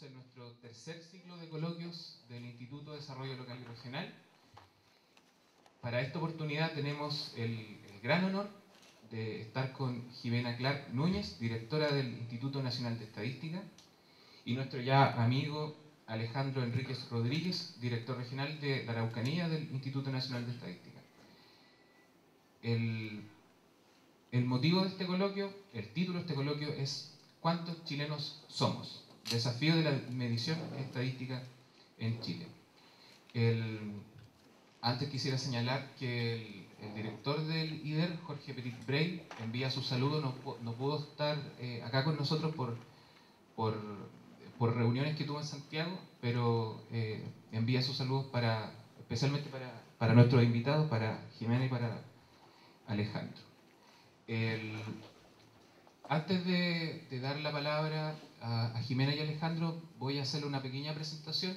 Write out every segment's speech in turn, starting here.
en nuestro tercer ciclo de coloquios del Instituto de Desarrollo Local y Regional. Para esta oportunidad tenemos el gran honor de estar con Jimena Clark Núñez, directora del Instituto Nacional de Estadística, y nuestro ya amigo Alejandro Enríquez Rodríguez, director regional de la Araucanía del Instituto Nacional de Estadística. El motivo de este coloquio, el título de este coloquio es ¿cuántos chilenos somos? Desafío de la medición estadística en Chile. Antes quisiera señalar que el director del IDER, Jorge Petit Brail, envía sus saludos, no pudo estar acá con nosotros por reuniones que tuvo en Santiago, pero envía sus saludos especialmente para nuestros invitados, para Jimena y para Alejandro. Antes de dar la palabra a Jimena y Alejandro, voy a hacerle una pequeña presentación,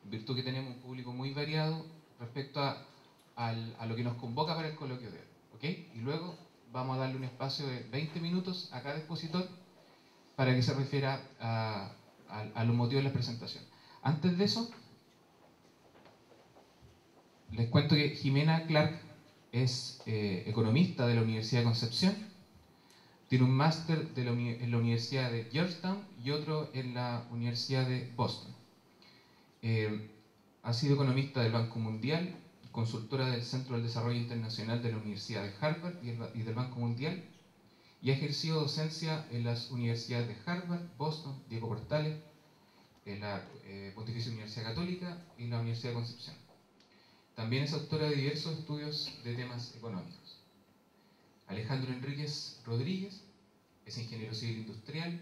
en virtud que tenemos un público muy variado respecto a lo que nos convoca para el coloquio de hoy, ¿ok? Y luego vamos a darle un espacio de 20 minutos a cada expositor para que se refiera a los motivos de la presentación. Antes de eso, les cuento que Jimena Clark es economista de la Universidad de Concepción. Tiene un máster en la Universidad de Georgetown y otro en la Universidad de Boston. Ha sido economista del Banco Mundial, consultora del Centro del Desarrollo Internacional de la Universidad de Harvard y del Banco Mundial, y ha ejercido docencia en las universidades de Harvard, Boston, Diego Portales, en la Pontificia Universidad Católica y la Universidad de Concepción. También es autora de diversos estudios de temas económicos. Alejandro Enríquez Rodríguez es ingeniero civil industrial,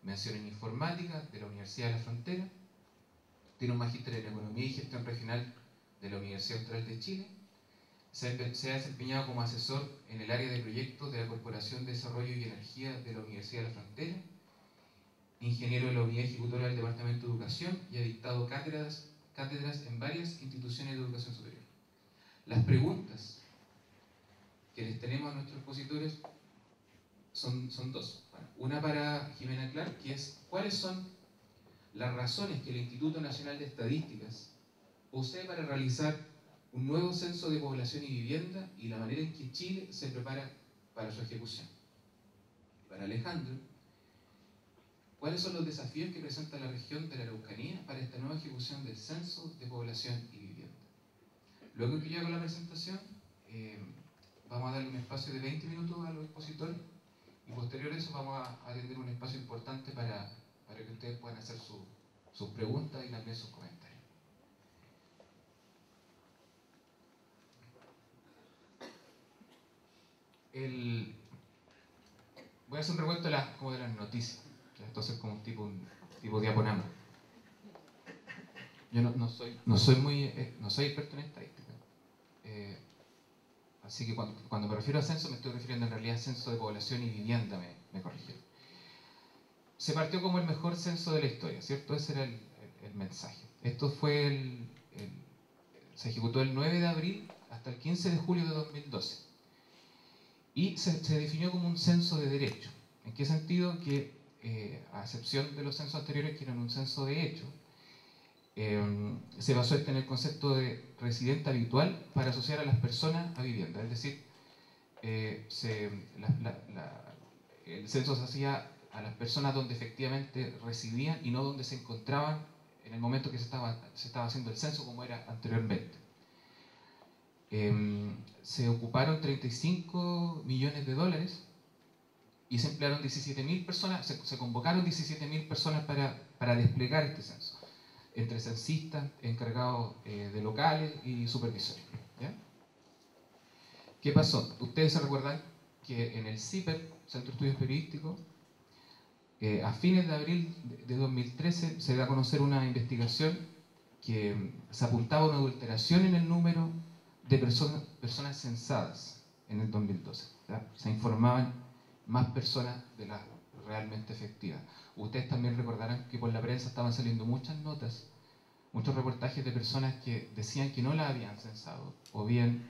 mención en informática de la Universidad de la Frontera, tiene un magíster en economía y gestión regional de la Universidad Austral de Chile, se ha desempeñado como asesor en el área de proyectos de la Corporación de Desarrollo y Energía de la Universidad de la Frontera, ingeniero de la Unidad Ejecutora del Departamento de Educación y ha dictado cátedras en varias instituciones de educación superior. Las preguntas que les tenemos a nuestros expositores son dos. Una para Jimena Clark, que es ¿cuáles son las razones que el Instituto Nacional de Estadísticas posee para realizar un nuevo censo de población y vivienda y la manera en que Chile se prepara para su ejecución? Para Alejandro, ¿cuáles son los desafíos que presenta la región de la Araucanía para esta nueva ejecución del censo de población y vivienda? Luego que yo hago la presentación, vamos a darle un espacio de 20 minutos a los expositores y posterior a eso vamos a atender un espacio importante para que ustedes puedan hacer sus preguntas y también sus comentarios. Voy a hacer un recuento de las noticias, entonces como un tipo diaporama. Yo no soy experto en estadística. Así que cuando me refiero a censo, me estoy refiriendo en realidad a censo de población y vivienda, me corrigieron. Se partió como el mejor censo de la historia, ¿cierto? Ese era el mensaje. Esto se ejecutó el 9 de abril hasta el 15 de julio de 2012. Y se definió como un censo de derecho. ¿En qué sentido? Que, a excepción de los censos anteriores, que eran un censo de hecho, se basó en el concepto de residente habitual para asociar a las personas a vivienda. Es decir, el censo se hacía a las personas donde efectivamente residían y no donde se encontraban en el momento que se estaba haciendo el censo, como era anteriormente. Se ocuparon 35 millones de dólares y se emplearon 17.000 personas, se convocaron 17.000 personas para desplegar este censo, entre censistas, encargados de locales y supervisores. ¿Ya? ¿Qué pasó? Ustedes se recuerdan que en el CIPER, Centro de Estudios Periodísticos, a fines de abril de 2013 se da a conocer una investigación que se apuntaba a una adulteración en el número de personas censadas en el 2012. ¿Ya? Se informaban más personas de las realmente efectivas. Ustedes también recordarán que por la prensa estaban saliendo muchas notas, muchos reportajes de personas que decían que no la habían censado, o bien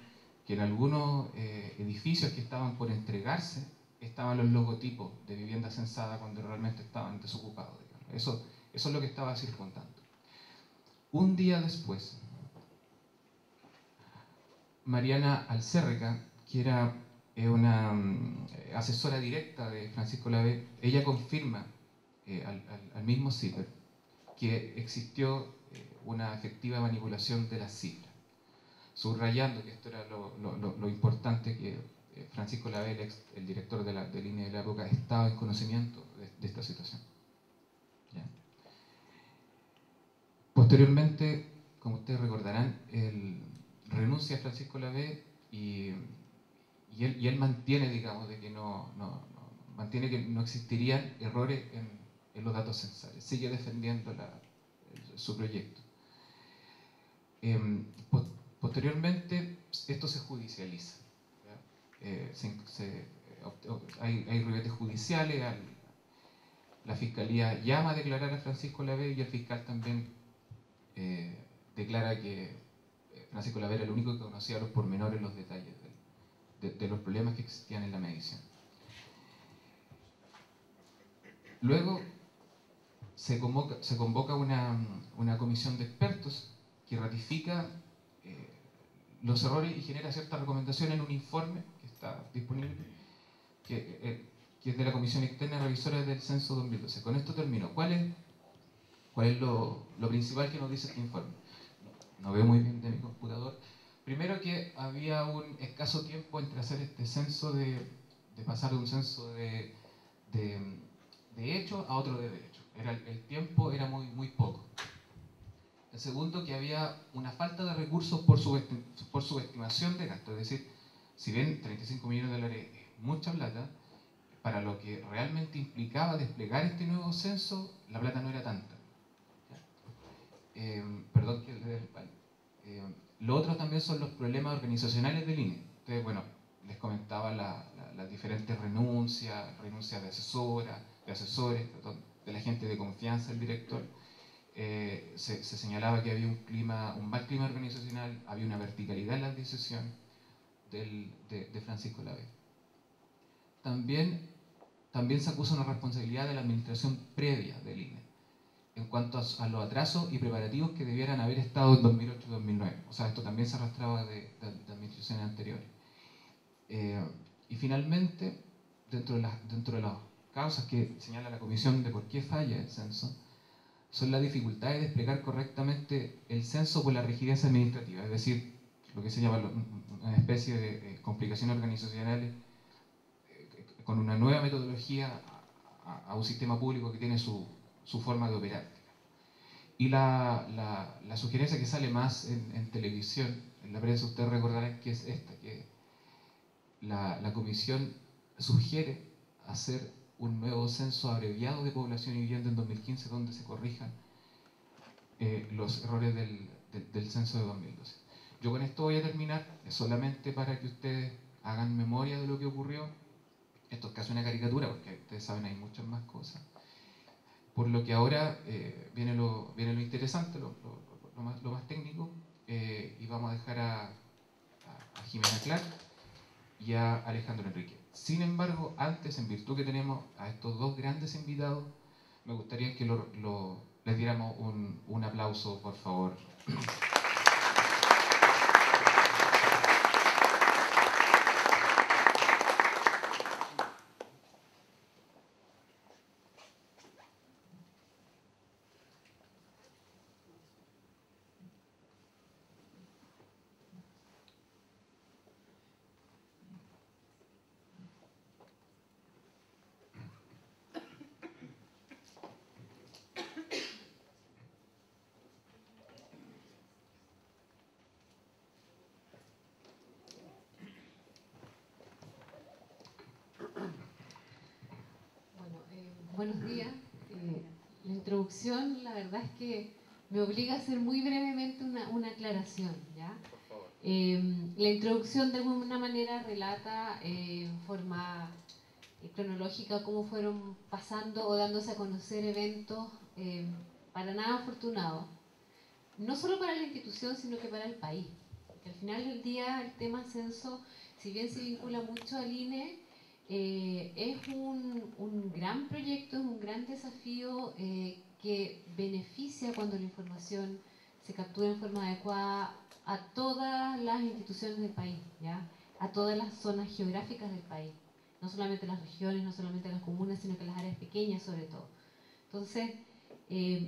que en algunos edificios que estaban por entregarse estaban los logotipos de vivienda censada cuando realmente estaban desocupados. Digamos. Eso es lo que estaba circundando. Un día después, Mariana Alcérreca, que era una asesora directa de Francisco Lavey, ella confirma al mismo CIPER que existió una efectiva manipulación de las cifras, subrayando que esto era lo importante, que Francisco Lavey, el director del INE de la época, estaba en conocimiento de esta situación. ¿Ya? Posteriormente, como ustedes recordarán, él renuncia a Francisco Lavey y él mantiene, digamos, de que mantiene que no existirían errores en los datos censales. Sigue defendiendo su proyecto. Posteriormente, esto se judicializa. Hay ribetes judiciales, la fiscalía llama a declarar a Francisco Lavey y el fiscal también declara que Francisco Lavey era el único que conocía los pormenores, los detalles de los problemas que existían en la medición. Luego se convoca una comisión de expertos que ratifica los errores y genera ciertas recomendaciones en un informe que está disponible, que es de la Comisión Externa Revisora del Censo 2012. Con esto termino. ¿Cuál es lo principal que nos dice este informe? No veo muy bien de mi computador. Primero, que había un escaso tiempo entre hacer este censo, de pasar de un censo de hecho a otro de derecho. El tiempo era muy poco. El segundo, que había una falta de recursos por subestimación de gasto. Es decir, si bien 35 millones de dólares es mucha plata, para lo que realmente implicaba desplegar este nuevo censo, la plata no era tanta. Perdón que le dé el palo. Lo otro también son los problemas organizacionales del INE. Entonces, bueno, les comentaba las diferentes renuncias de asesoras, de asesores, de la gente de confianza del director. Se señalaba que había un mal clima organizacional, había una verticalidad en la decisión de Francisco Lavey. También se acusa una responsabilidad de la administración previa del INE en cuanto a los atrasos y preparativos que debieran haber estado en 2008 y 2009. O sea, esto también se arrastraba de administraciones anteriores. Y finalmente, dentro de las causas que señala la Comisión de por qué falla el censo, son las dificultades de desplegar correctamente el censo por la rigidez administrativa, es decir, lo que se llama una especie de complicaciones organizacionales con una nueva metodología a un sistema público que tiene su forma de operar. Y la sugerencia que sale más en televisión, en la prensa, ustedes recordarán que es esta, que la Comisión sugiere hacer un nuevo censo abreviado de población y vivienda en 2015, donde se corrijan los errores del censo de 2012. Yo con esto voy a terminar, solamente para que ustedes hagan memoria de lo que ocurrió. Esto es casi una caricatura, porque ustedes saben, hay muchas más cosas. Por lo que ahora viene lo interesante, lo más técnico, y vamos a dejar a Jimena Clark y a Alejandro Enrique. Sin embargo, antes, en virtud que tenemos a estos dos grandes invitados, me gustaría que les diéramos un aplauso, por favor. Buenos días. La introducción, la verdad es que me obliga a hacer muy brevemente una aclaración, ¿ya? La introducción de alguna manera relata en forma cronológica cómo fueron pasando o dándose a conocer eventos para nada afortunados, no solo para la institución, sino que para el país. Porque al final del día el tema censo, si bien se vincula mucho al INE, es un gran proyecto, es un gran desafío que beneficia cuando la información se captura en forma adecuada a todas las instituciones del país, ¿ya? A todas las zonas geográficas del país, no solamente las regiones, no solamente las comunas, sino que las áreas pequeñas sobre todo. Entonces,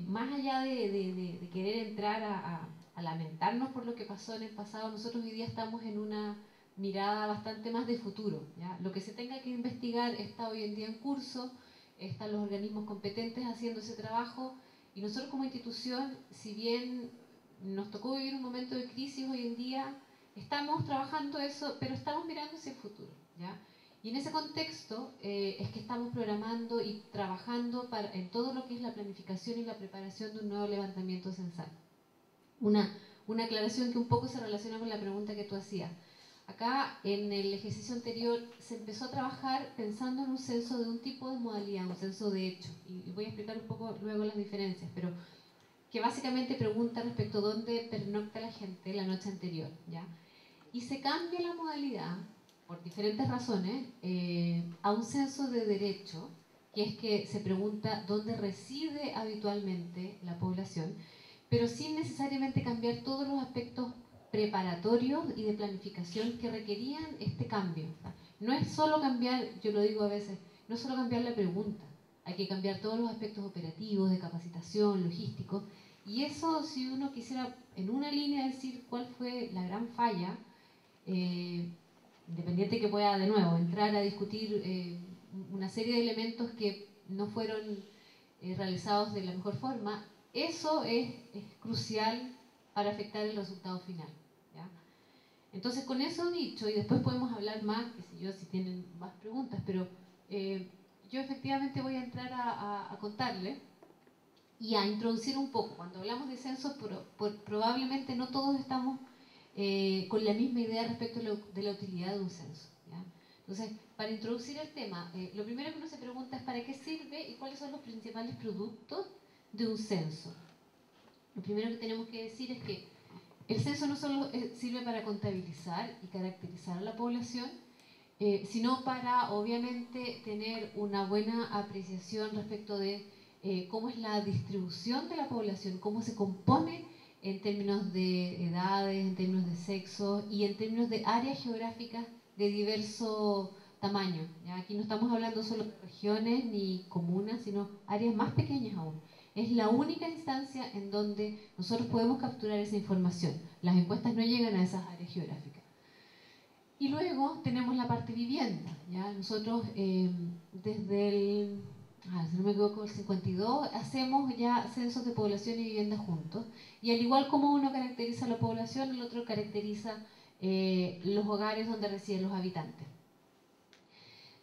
más allá de querer entrar a lamentarnos por lo que pasó en el pasado, nosotros hoy día estamos en una mirada bastante más de futuro, ¿ya? Lo que se tenga que investigar está hoy en día en curso, están los organismos competentes haciendo ese trabajo, y nosotros como institución, si bien nos tocó vivir un momento de crisis hoy en día, estamos trabajando eso, pero estamos mirando hacia el futuro, ¿ya? Y en ese contexto es que estamos programando y trabajando en todo lo que es la planificación y la preparación de un nuevo levantamiento censal. Una aclaración que un poco se relaciona con la pregunta que tú hacías. Acá, en el ejercicio anterior, se empezó a trabajar pensando en un censo de un tipo de modalidad, un censo de hecho. Y voy a explicar un poco luego las diferencias, pero que básicamente pregunta respecto a dónde pernocta la gente la noche anterior, ¿ya? Y se cambia la modalidad, por diferentes razones, a un censo de derecho, que es que se pregunta dónde reside habitualmente la población, pero sin necesariamente cambiar todos los aspectos preparatorios y de planificación que requerían este cambio. No es solo cambiar, yo lo digo a veces, no es solo cambiar la pregunta, hay que cambiar todos los aspectos operativos, de capacitación, logísticos, y eso, si uno quisiera en una línea decir cuál fue la gran falla, independiente que pueda de nuevo entrar a discutir una serie de elementos que no fueron realizados de la mejor forma, eso es crucial para afectar el resultado final, ¿ya? Entonces, con eso dicho, y después podemos hablar más, qué sé yo, si tienen más preguntas, pero yo efectivamente voy a entrar a contarles y a introducir un poco. Cuando hablamos de censo, probablemente no todos estamos con la misma idea respecto de la utilidad de un censo, ¿ya? Entonces, para introducir el tema, lo primero que uno se pregunta es para qué sirve y cuáles son los principales productos de un censo. Lo primero que tenemos que decir es que el censo no solo sirve para contabilizar y caracterizar a la población, sino para, obviamente, tener una buena apreciación respecto de cómo es la distribución de la población, cómo se compone en términos de edades, en términos de sexo y en términos de áreas geográficas de diverso tamaño, ¿ya? Aquí no estamos hablando solo de regiones ni comunas, sino áreas más pequeñas aún. Es la única instancia en donde nosotros podemos capturar esa información. Las encuestas no llegan a esas áreas geográficas. Y luego tenemos la parte vivienda, ¿ya? Nosotros desde el, si no me equivoco, el 52, hacemos ya censos de población y vivienda juntos. Y al igual como uno caracteriza la población, el otro caracteriza los hogares donde residen los habitantes.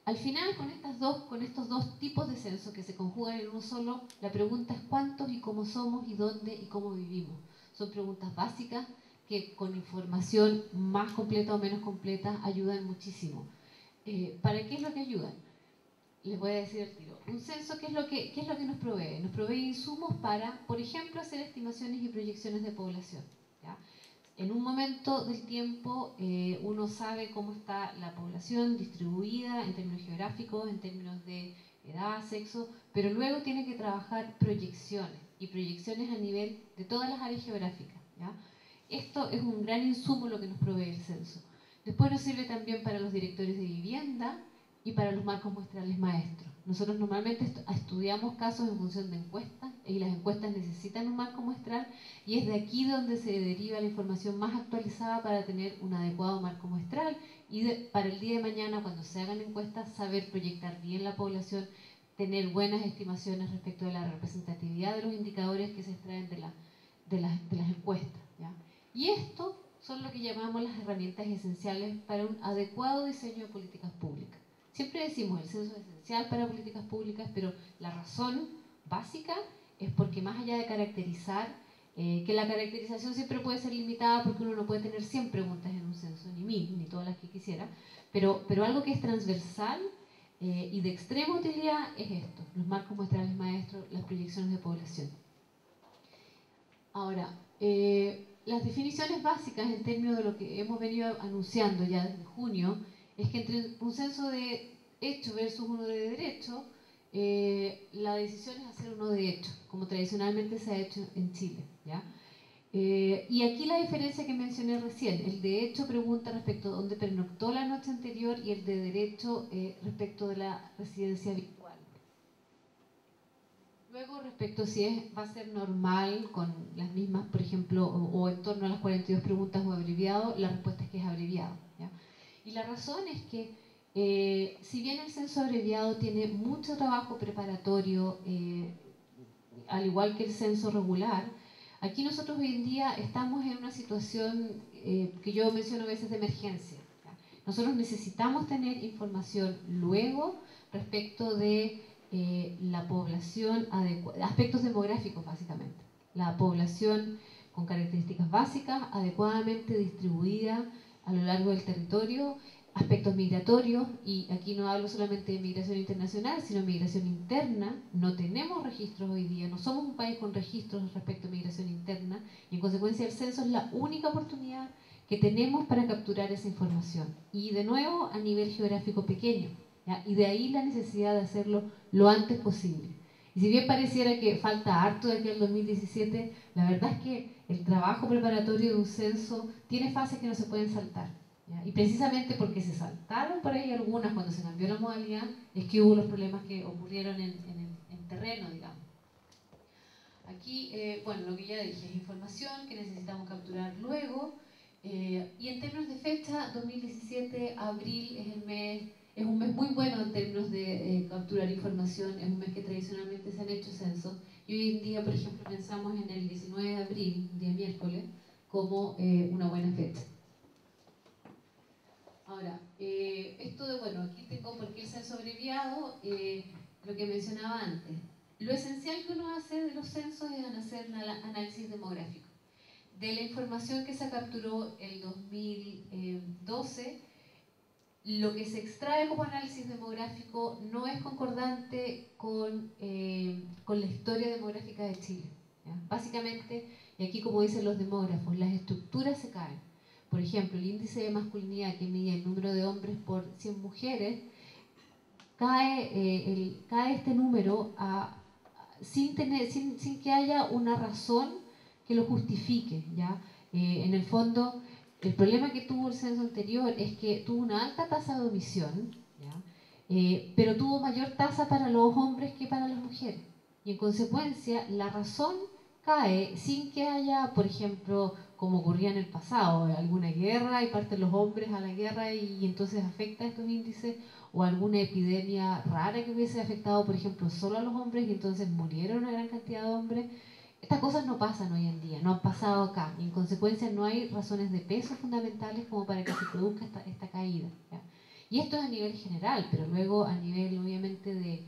Al final, con estos dos tipos de censo que se conjugan en uno solo, la pregunta es cuántos y cómo somos y dónde y cómo vivimos. Son preguntas básicas que con información más completa o menos completa ayudan muchísimo. ¿Para qué es lo que ayudan? Les voy a decir el tiro. Un censo, ¿qué es lo que nos provee? Nos provee insumos para, por ejemplo, hacer estimaciones y proyecciones de población, ¿ya? En un momento del tiempo uno sabe cómo está la población distribuida en términos geográficos, en términos de edad, sexo, pero luego tiene que trabajar proyecciones, y proyecciones a nivel de todas las áreas geográficas, ¿ya? Esto es un gran insumo lo que nos provee el censo. Después nos sirve también para los directores de vivienda y para los marcos muestrales maestros. Nosotros normalmente estudiamos casos en función de encuestas, y las encuestas necesitan un marco muestral, y es de aquí donde se deriva la información más actualizada para tener un adecuado marco muestral y para el día de mañana, cuando se hagan encuestas, saber proyectar bien la población, tener buenas estimaciones respecto de la representatividad de los indicadores que se extraen de las encuestas, ¿ya? Y esto son lo que llamamos las herramientas esenciales para un adecuado diseño de políticas públicas. Siempre decimos el censo es esencial para políticas públicas, pero la razón básica es porque más allá de caracterizar, que la caracterización siempre puede ser limitada porque uno no puede tener 100 preguntas en un censo, ni 1000, ni todas las que quisiera, pero algo que es transversal y de extrema utilidad es esto, los marcos muestrales maestros, las proyecciones de población. Ahora, las definiciones básicas en términos de lo que hemos venido anunciando ya desde junio, es que entre un censo de hecho versus uno de derecho, la decisión es hacer uno de hecho, como tradicionalmente se ha hecho en Chile, ¿ya? Y aquí la diferencia que mencioné recién, el de hecho pregunta respecto de dónde pernoctó la noche anterior y el de derecho respecto de la residencia habitual. Luego, respecto si va a ser normal con las mismas, por ejemplo, o en torno a las 42 preguntas o abreviado, la respuesta es que es abreviado, ¿ya? Y la razón es que, si bien el censo abreviado tiene mucho trabajo preparatorio, al igual que el censo regular, aquí nosotros hoy en día estamos en una situación que yo menciono a veces de emergencia, ¿ya? Nosotros necesitamos tener información luego respecto de la población adecuada, aspectos demográficos básicamente, la población con características básicas, adecuadamente distribuida a lo largo del territorio, aspectos migratorios, y aquí no hablo solamente de migración internacional, sino migración interna. No tenemos registros hoy día, no somos un país con registros respecto a migración interna, y en consecuencia el censo es la única oportunidad que tenemos para capturar esa información, y de nuevo a nivel geográfico pequeño, ¿ya? Y de ahí la necesidad de hacerlo lo antes posible. Y si bien pareciera que falta harto de aquí al 2017, la verdad es que el trabajo preparatorio de un censo tiene fases que no se pueden saltar, ¿ya? Y precisamente porque se saltaron por ahí algunas cuando se cambió la modalidad, es que hubo los problemas que ocurrieron en terreno, digamos. Aquí, bueno, lo que ya dije, es información que necesitamos capturar luego, y en términos de fecha, 2017, abril es un mes muy bueno en términos de capturar información, es un mes que tradicionalmente se han hecho censos, y hoy en día, por ejemplo, pensamos en el 19 de abril, día miércoles, como una buena fecha. Ahora, esto de, bueno, aquí tengo por qué el censo abreviado, lo que mencionaba antes. Lo esencial que uno hace de los censos es hacer un análisis demográfico. De la información que se capturó el 2012, lo que se extrae como análisis demográfico no es concordante con la historia demográfica de Chile, ¿ya? Básicamente, y aquí como dicen los demógrafos, las estructuras se caen. Por ejemplo, el índice de masculinidad que mide el número de hombres por 100 mujeres, cae este número sin que haya una razón que lo justifique, ¿ya? En el fondo, el problema que tuvo el censo anterior es que tuvo una alta tasa de omisión, ¿ya? Pero tuvo mayor tasa para los hombres que para las mujeres. Y en consecuencia, la razón cae sin que haya, por ejemplo, como ocurría en el pasado, alguna guerra y parten los hombres a la guerra y entonces afecta a estos índices, o alguna epidemia rara que hubiese afectado, por ejemplo, solo a los hombres y entonces murieron una gran cantidad de hombres. Estas cosas no pasan hoy en día, no han pasado acá, y en consecuencia no hay razones de peso fundamentales como para que se produzca esta caída, ¿ya? Y esto es a nivel general, pero luego a nivel obviamente de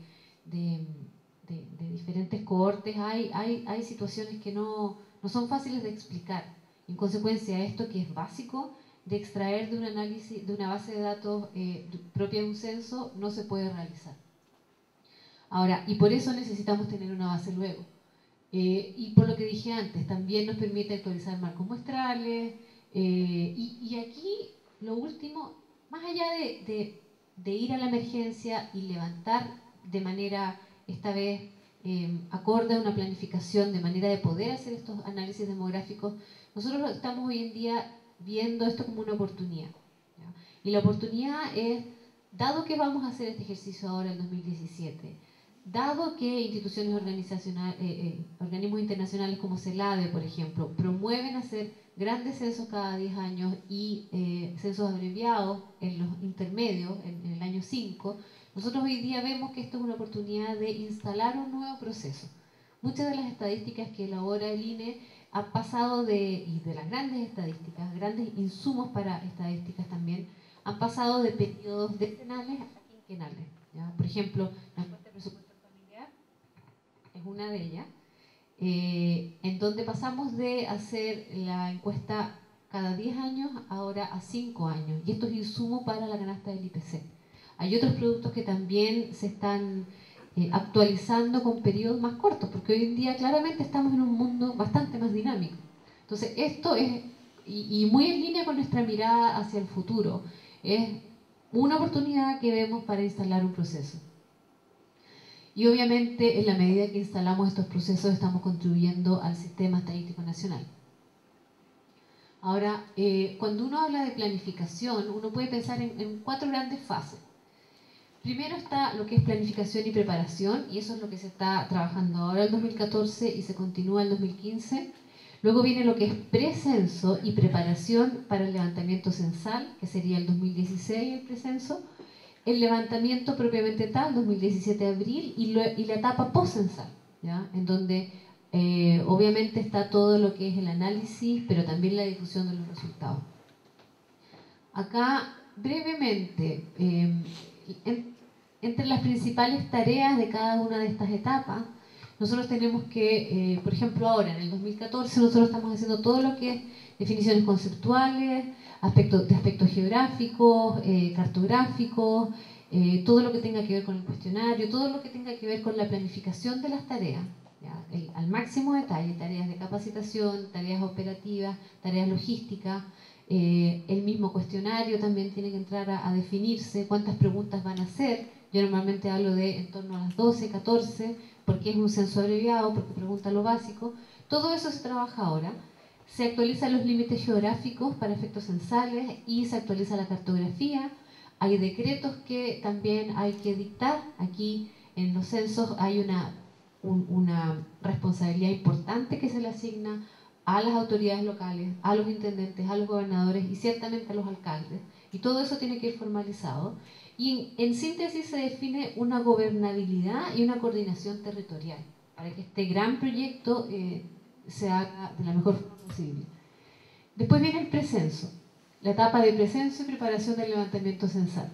diferentes cohortes hay situaciones que no son fáciles de explicar. En consecuencia, esto que es básico de extraer de un análisis, de una base de datos propia de un censo, no se puede realizar. Ahora, y por eso necesitamos tener una base luego. Y por lo que dije antes, también nos permite actualizar marcos muestrales. Y aquí, lo último, más allá de ir a la emergencia y levantar de manera, esta vez, acorde a una planificación, de manera de poder hacer estos análisis demográficos, nosotros estamos hoy en día viendo esto como una oportunidad, ¿ya? Y la oportunidad es, dado que vamos a hacer este ejercicio ahora en 2017, dado que instituciones organismos internacionales como CELADE, por ejemplo, promueven hacer grandes censos cada 10 años y censos abreviados en los intermedios, en el año 5, nosotros hoy día vemos que esto es una oportunidad de instalar un nuevo proceso. Muchas de las estadísticas que elabora el INE han pasado y de las grandes estadísticas, grandes insumos para estadísticas también, han pasado de periodos decenales a quinquenales, ¿ya? Por ejemplo, la encuesta de presupuesto familiar es una de ellas, en donde pasamos de hacer la encuesta cada 10 años ahora a 5 años, y esto es insumo para la canasta del IPC. Hay otros productos que también se están actualizando con periodos más cortos, porque hoy en día claramente estamos en un mundo bastante más dinámico. Entonces, esto es, y muy en línea con nuestra mirada hacia el futuro, es una oportunidad que vemos para instalar un proceso. Y obviamente, en la medida que instalamos estos procesos, estamos contribuyendo al sistema estadístico nacional. Ahora, cuando uno habla de planificación, uno puede pensar en 4 grandes fases. Primero está lo que es planificación y preparación, y eso es lo que se está trabajando ahora en 2014 y se continúa en 2015. Luego viene lo que es precenso y preparación para el levantamiento censal, que sería el 2016 el precenso. El levantamiento propiamente tal, 2017 de abril, y la etapa postcensal, ¿ya? En donde obviamente está todo lo que es el análisis, pero también la difusión de los resultados. Acá, brevemente, entre las principales tareas de cada una de estas etapas, nosotros tenemos que, por ejemplo, ahora, en el 2014, nosotros estamos haciendo todo lo que es definiciones conceptuales, aspectos geográficos, cartográficos, todo lo que tenga que ver con el cuestionario, todo lo que tenga que ver con la planificación de las tareas, ¿ya? Al máximo detalle, tareas de capacitación, tareas operativas, tareas logísticas. El mismo cuestionario también tiene que entrar a definirse cuántas preguntas van a hacer. Yo normalmente hablo de en torno a las 12, 14, porque es un censo abreviado, porque pregunta lo básico. Todo eso se trabaja ahora. Se actualizan los límites geográficos para efectos censales y se actualiza la cartografía. Hay decretos que también hay que dictar. Aquí en los censos hay una responsabilidad importante que se le asigna a las autoridades locales, a los intendentes, a los gobernadores y ciertamente a los alcaldes. Y todo eso tiene que ir formalizado. Y en síntesis se define una gobernabilidad y una coordinación territorial para que este gran proyecto se haga de la mejor forma posible. Después viene el precenso, la etapa de precenso y preparación del levantamiento censal.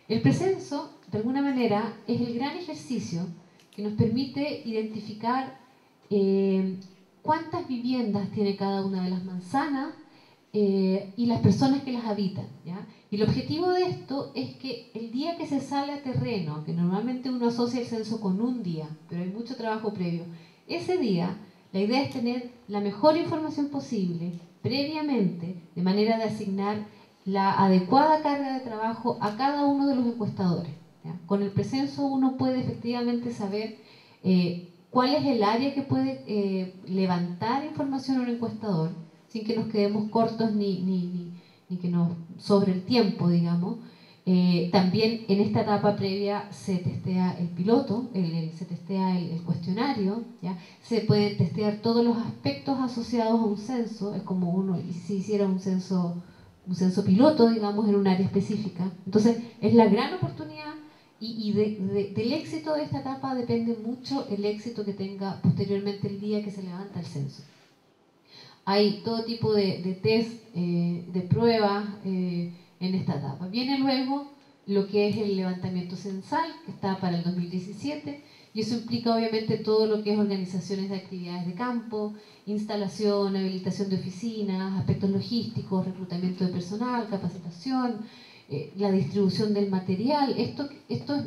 El precenso, de alguna manera, es el gran ejercicio que nos permite identificar cuántas viviendas tiene cada una de las manzanas y las personas que las habitan, ¿ya? Y el objetivo de esto es que el día que se sale a terreno, que normalmente uno asocia el censo con un día, pero hay mucho trabajo previo, ese día la idea es tener la mejor información posible previamente, de manera de asignar la adecuada carga de trabajo a cada uno de los encuestadores, ¿ya? Con el precenso uno puede efectivamente saber cuál es el área que puede levantar información a un encuestador, sin que nos quedemos cortos ni que nos sobre el tiempo, digamos. También en esta etapa previa se testea el piloto, se testea el cuestionario, ¿ya? Se pueden testear todos los aspectos asociados a un censo, es como uno si hiciera un censo piloto, digamos, en un área específica. Entonces, es la gran oportunidad y del éxito de esta etapa depende mucho el éxito que tenga posteriormente el día que se levanta el censo. Hay todo tipo de test, de pruebas en esta etapa. Viene luego lo que es el levantamiento censal, que está para el 2017, y eso implica obviamente todo lo que es organizaciones de actividades de campo, instalación, habilitación de oficinas, aspectos logísticos, reclutamiento de personal, capacitación, la distribución del material. Esto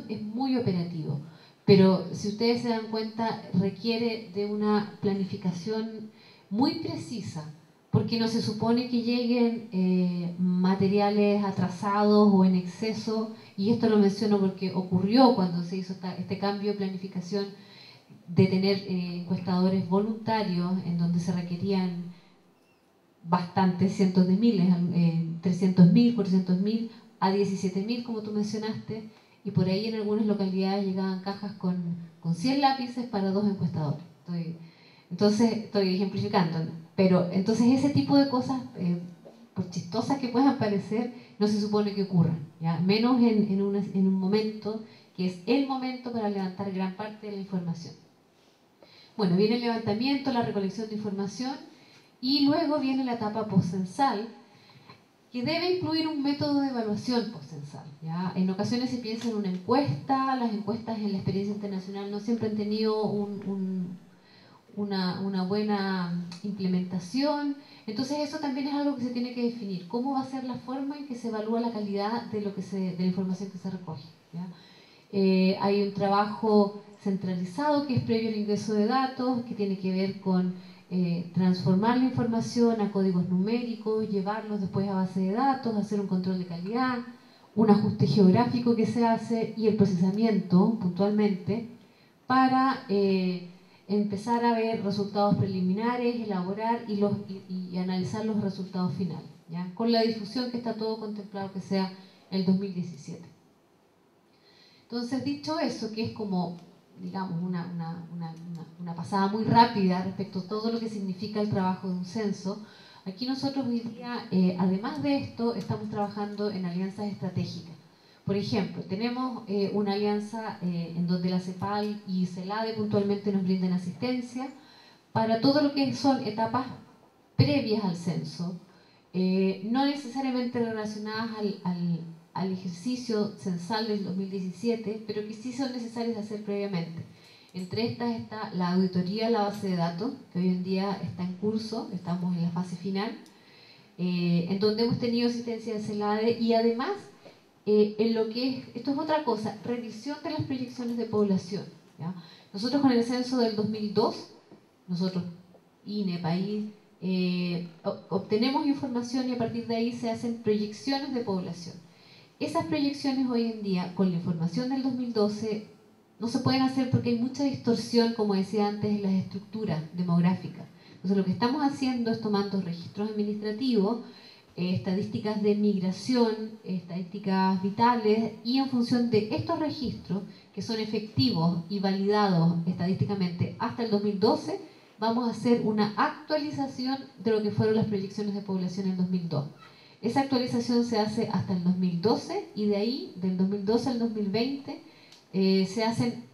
es muy operativo, pero si ustedes se dan cuenta requiere de una planificación muy precisa, porque no se supone que lleguen materiales atrasados o en exceso, y esto lo menciono porque ocurrió cuando se hizo este cambio de planificación de tener encuestadores voluntarios en donde se requerían bastantes cientos de miles, 300.000, 400.000 a 17.000 como tú mencionaste, y por ahí en algunas localidades llegaban cajas con 100 lápices para 2 encuestadores. Entonces, estoy ejemplificando, ¿no? Pero entonces ese tipo de cosas, por chistosas que puedan parecer, no se supone que ocurran, ¿ya? Menos en un momento que es el momento para levantar gran parte de la información. Bueno, viene el levantamiento, la recolección de información, y luego viene la etapa postcensal, que debe incluir un método de evaluación postcensal, ¿ya? En ocasiones se piensa en una encuesta, las encuestas en la experiencia internacional no siempre han tenido una buena implementación. Entonces eso también es algo que se tiene que definir. ¿Cómo va a ser la forma en que se evalúa la calidad de la información que se recoge, ¿ya? Hay un trabajo centralizado que es previo al ingreso de datos, que tiene que ver con transformar la información a códigos numéricos, llevarlos después a base de datos, hacer un control de calidad, un ajuste geográfico que se hace y el procesamiento puntualmente para empezar a ver resultados preliminares, elaborar y analizar los resultados finales, ¿ya? Con la difusión que está todo contemplado que sea el 2017. Entonces, dicho eso, que es como, digamos, una pasada muy rápida respecto a todo lo que significa el trabajo de un censo, aquí nosotros hoy día, además de esto, estamos trabajando en alianzas estratégicas. Por ejemplo, tenemos una alianza en donde la CEPAL y CELADE puntualmente nos brinden asistencia para todo lo que son etapas previas al censo, no necesariamente relacionadas al ejercicio censal del 2017, pero que sí son necesarias de hacer previamente. Entre estas está la auditoría de la base de datos, que hoy en día está en curso, estamos en la fase final, en donde hemos tenido asistencia de CELADE y además, en lo que es, esto es otra cosa, revisión de las proyecciones de población, ¿ya? Nosotros con el censo del 2002, nosotros, INE, país, obtenemos información y a partir de ahí se hacen proyecciones de población. Esas proyecciones hoy en día, con la información del 2012, no se pueden hacer porque hay mucha distorsión, como decía antes, en las estructuras demográficas. Entonces lo que estamos haciendo es tomando registros administrativos, estadísticas de migración, estadísticas vitales, y en función de estos registros, que son efectivos y validados estadísticamente hasta el 2012, vamos a hacer una actualización de lo que fueron las proyecciones de población en 2002. Esa actualización se hace hasta el 2012 y de ahí, del 2012 al 2020, se hacen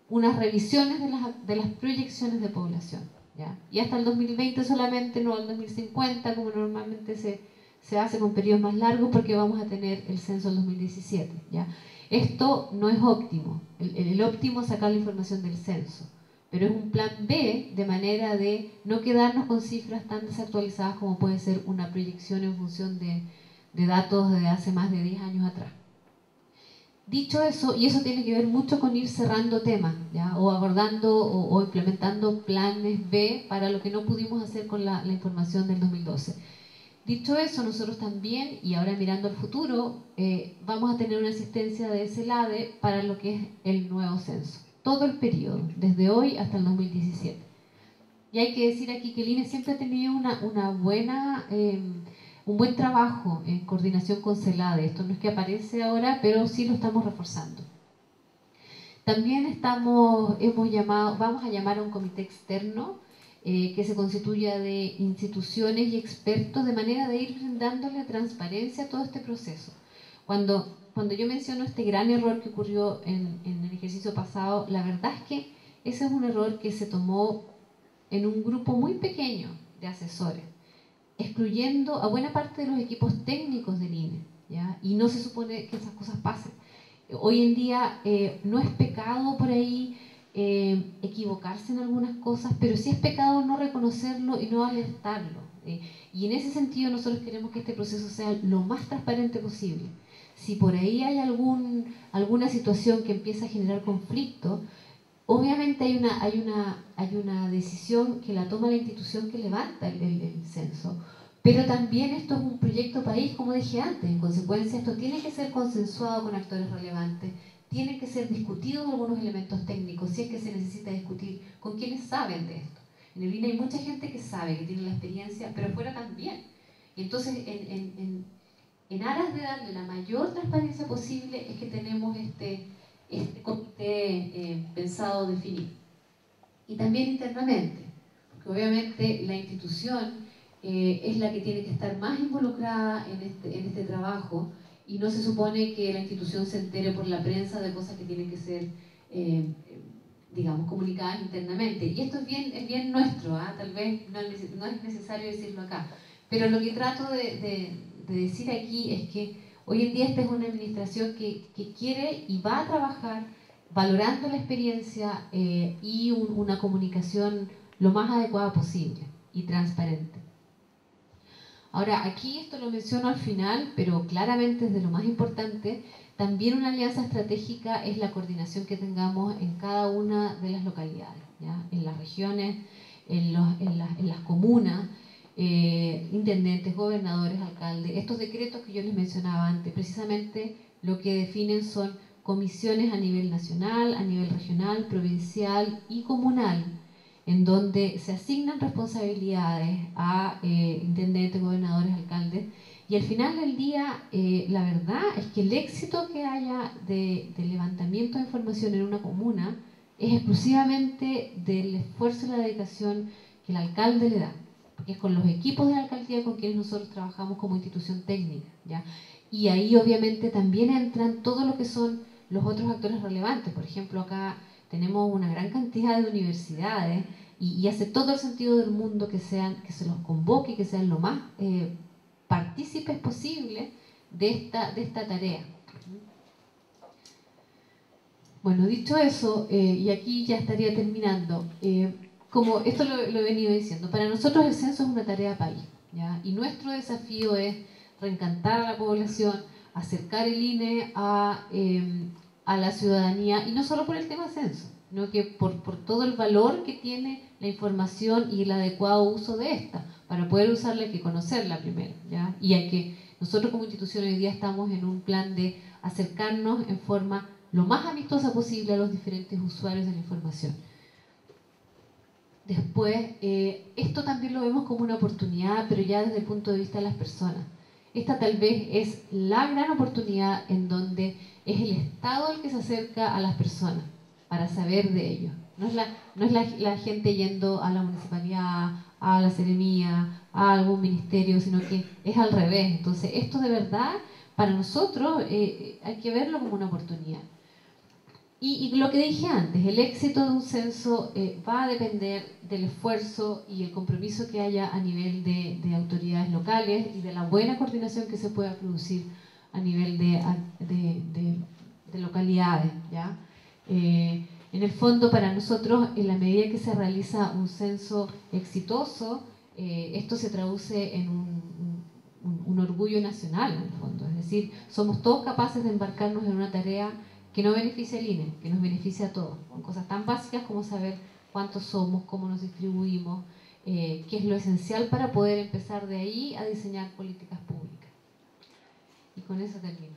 unas revisiones de las proyecciones de población, ¿ya? Y hasta el 2020 solamente, no al 2050, como normalmente se hace con periodos más largos, porque vamos a tener el censo del 2017, ¿ya? Esto no es óptimo. El óptimo es sacar la información del censo, pero es un plan B de manera de no quedarnos con cifras tan desactualizadas como puede ser una proyección en función de datos de hace más de 10 años atrás. Dicho eso, y eso tiene que ver mucho con ir cerrando temas, ¿ya? O abordando o implementando planes B para lo que no pudimos hacer con la información del 2012. Dicho eso, nosotros también, y ahora mirando al futuro, vamos a tener una asistencia de CELADE para lo que es el nuevo censo. Todo el periodo, desde hoy hasta el 2017. Y hay que decir aquí que el INE siempre ha tenido un buen trabajo en coordinación con CELADE. Esto no es que aparece ahora, pero sí lo estamos reforzando. También vamos a llamar a un comité externo que se constituya de instituciones y expertos de manera de ir dándole transparencia a todo este proceso. Cuando yo menciono este gran error que ocurrió en el ejercicio pasado, la verdad es que ese es un error que se tomó en un grupo muy pequeño de asesores, excluyendo a buena parte de los equipos técnicos del INE, ¿ya? Y no se supone que esas cosas pasen. Hoy en día no es pecado por ahí equivocarse en algunas cosas, pero sí es pecado no reconocerlo y no alertarlo. Y en ese sentido nosotros queremos que este proceso sea lo más transparente posible. Si por ahí hay alguna situación que empieza a generar conflicto, obviamente hay una decisión que la toma la institución que levanta el censo, pero también esto es un proyecto país, como dije antes. En consecuencia, esto tiene que ser consensuado con actores relevantes, tienen que ser discutidos algunos elementos técnicos, si es que se necesita discutir con quienes saben de esto. En el INE hay mucha gente que sabe, que tiene la experiencia, pero fuera también. Y entonces, en aras de darle la mayor transparencia posible, es que tenemos este comité pensado definir. Y también internamente, porque obviamente la institución es la que tiene que estar más involucrada en este trabajo, y no se supone que la institución se entere por la prensa de cosas que tienen que ser, digamos, comunicadas internamente. Y esto es bien nuestro, tal vez no es necesario decirlo acá. Pero lo que trato de decir aquí es que hoy en día esta es una administración que quiere y va a trabajar valorando la experiencia y una comunicación lo más adecuada posible y transparente. Ahora, aquí esto lo menciono al final, pero claramente es de lo más importante. También una alianza estratégica es la coordinación que tengamos en cada una de las localidades, ¿ya? En las regiones, en las comunas, intendentes, gobernadores, alcaldes. Estos decretos que yo les mencionaba antes, precisamente lo que definen son comisiones a nivel nacional, a nivel regional, provincial y comunal, en donde se asignan responsabilidades a intendentes, gobernadores, alcaldes, y al final del día la verdad es que el éxito que haya de levantamiento de información en una comuna es exclusivamente del esfuerzo y la dedicación que el alcalde le da, porque es con los equipos de la alcaldía con quienes nosotros trabajamos como institución técnica, ¿ya? Y ahí obviamente también entran todo lo que son los otros actores relevantes. Por ejemplo, acá tenemos una gran cantidad de universidades y hace todo el sentido del mundo que se los convoque, que sean lo más partícipes posible de esta tarea. Bueno, dicho eso, y aquí ya estaría terminando, como esto lo he venido diciendo, para nosotros el censo es una tarea país, ¿ya? Y nuestro desafío es reencantar a la población, acercar el INE a la ciudadanía, y no solo por el tema censo, sino que por todo el valor que tiene la información y el adecuado uso de esta. Para poder usarla hay que conocerla primero, ¿ya? Y hay que, nosotros como institución hoy día estamos en un plan de acercarnos en forma lo más amistosa posible a los diferentes usuarios de la información. Después, esto también lo vemos como una oportunidad, pero ya desde el punto de vista de las personas. Esta tal vez es la gran oportunidad en donde es el Estado el que se acerca a las personas para saber de ellos. No es la gente yendo a la municipalidad, a la seremía, a algún ministerio, sino que es al revés. Entonces, esto de verdad, para nosotros, hay que verlo como una oportunidad. Y lo que dije antes, el éxito de un censo va a depender del esfuerzo y el compromiso que haya a nivel de autoridades locales y de la buena coordinación que se pueda producir a nivel de localidades, ¿ya? En el fondo, para nosotros, en la medida que se realiza un censo exitoso, esto se traduce en un orgullo nacional, en el fondo. Es decir, somos todos capaces de embarcarnos en una tarea que no beneficia al INE, que nos beneficia a todos, con cosas tan básicas como saber cuántos somos, cómo nos distribuimos, qué es lo esencial para poder empezar de ahí a diseñar políticas públicas. Y con eso termino.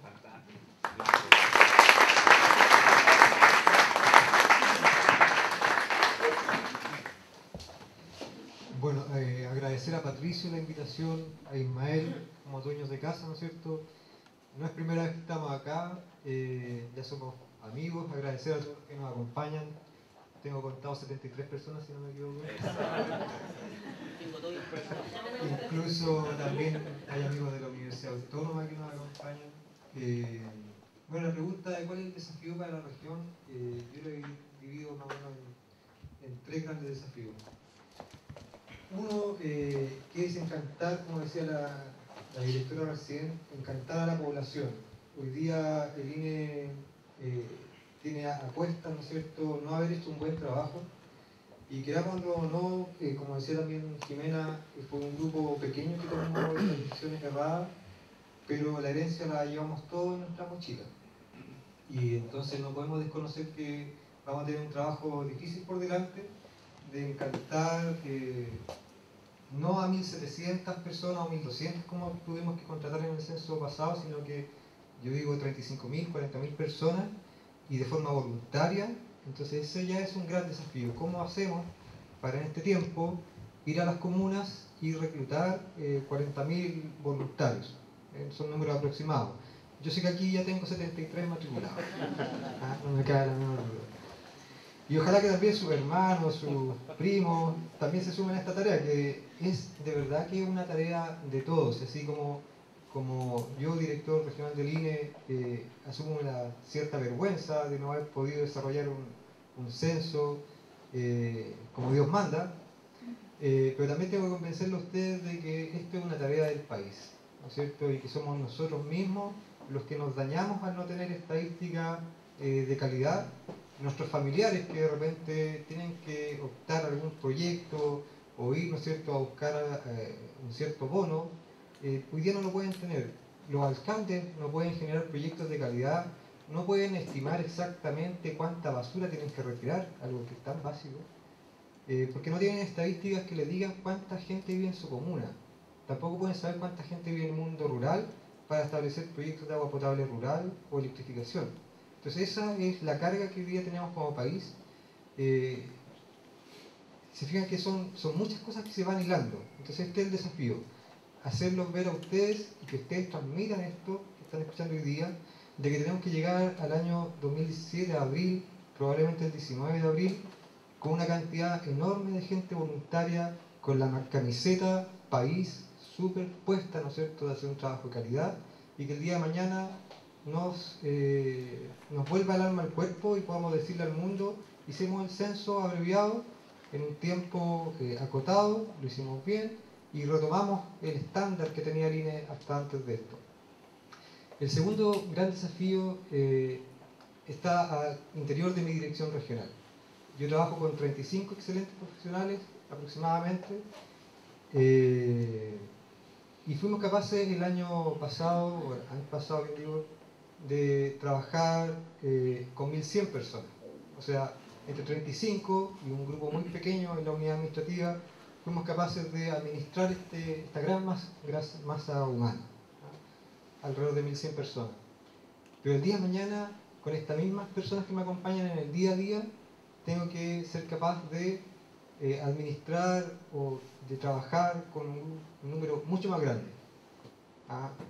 Bueno, agradecer a Patricio la invitación, a Ismael como dueños de casa, ¿no es cierto? No es primera vez que estamos acá, ya somos amigos, agradecer a todos los que nos acompañan. Tengo contado 73 personas, si no me equivoco. Incluso también hay amigos de la Universidad Autónoma que nos acompañan. Bueno, la pregunta de cuál es el desafío para la región, yo lo he dividido más o menos en tres grandes desafíos. Uno, que es encantar, como decía la directora recién, encantar a la población. Hoy día el INE tiene a cuesta, ¿no es cierto?, no haber hecho un buen trabajo, y queramos o no, como decía también Jimena, fue un grupo pequeño que tomó estas decisiones erradas, pero la herencia la llevamos todos en nuestra mochila, y entonces no podemos desconocer que vamos a tener un trabajo difícil por delante, de encantar no a 1.700 personas o 1.200 como tuvimos que contratar en el censo pasado, sino que yo digo 35.000, 40.000 personas, y de forma voluntaria. Entonces ese ya es un gran desafío. ¿Cómo hacemos para en este tiempo ir a las comunas y reclutar 40.000 voluntarios? Son números aproximados. Yo sé que aquí ya tengo 73 matriculados. No me cabe la menor duda. Y ojalá que también sus hermanos, sus primos, también se sumen a esta tarea, que es de verdad que es una tarea de todos, así como yo, director regional del INE, asumo una cierta vergüenza de no haber podido desarrollar un censo como Dios manda, pero también tengo que convencerle a ustedes de que esto es una tarea del país, ¿no es cierto? Y que somos nosotros mismos los que nos dañamos al no tener estadísticas de calidad. Nuestros familiares que de repente tienen que optar a algún proyecto o ir, ¿no es cierto?, a buscar un cierto bono, hoy día no lo pueden tener. Los alcaldes no pueden generar proyectos de calidad, no pueden estimar exactamente cuánta basura tienen que retirar, algo que es tan básico, porque no tienen estadísticas que les digan cuánta gente vive en su comuna. Tampoco pueden saber cuánta gente vive en el mundo rural para establecer proyectos de agua potable rural o electrificación. Entonces esa es la carga que hoy día tenemos como país. Se fijan que son muchas cosas que se van hilando. Entonces este es el desafío, hacerlos ver a ustedes y que ustedes transmitan esto que están escuchando hoy día, de que tenemos que llegar al año 2017, de abril, probablemente el 19 de abril, con una cantidad enorme de gente voluntaria, con la camiseta país súper puesta, ¿no es cierto?, de hacer un trabajo de calidad, y que el día de mañana nos vuelva el alma al cuerpo y podamos decirle al mundo: hicimos el censo abreviado en un tiempo acotado, lo hicimos bien y retomamos el estándar que tenía el INE hasta antes de esto. El segundo gran desafío está al interior de mi dirección regional. Yo trabajo con 35 excelentes profesionales aproximadamente, y fuimos capaces el año pasado, bien digo, de trabajar con 1.100 personas. O sea, entre 35 y un grupo muy pequeño en la unidad administrativa, fuimos capaces de administrar esta gran masa humana, ¿no?, alrededor de 1.100 personas. Pero el día de mañana, con estas mismas personas que me acompañan en el día a día, tengo que ser capaz de administrar o de trabajar con un número mucho más grande,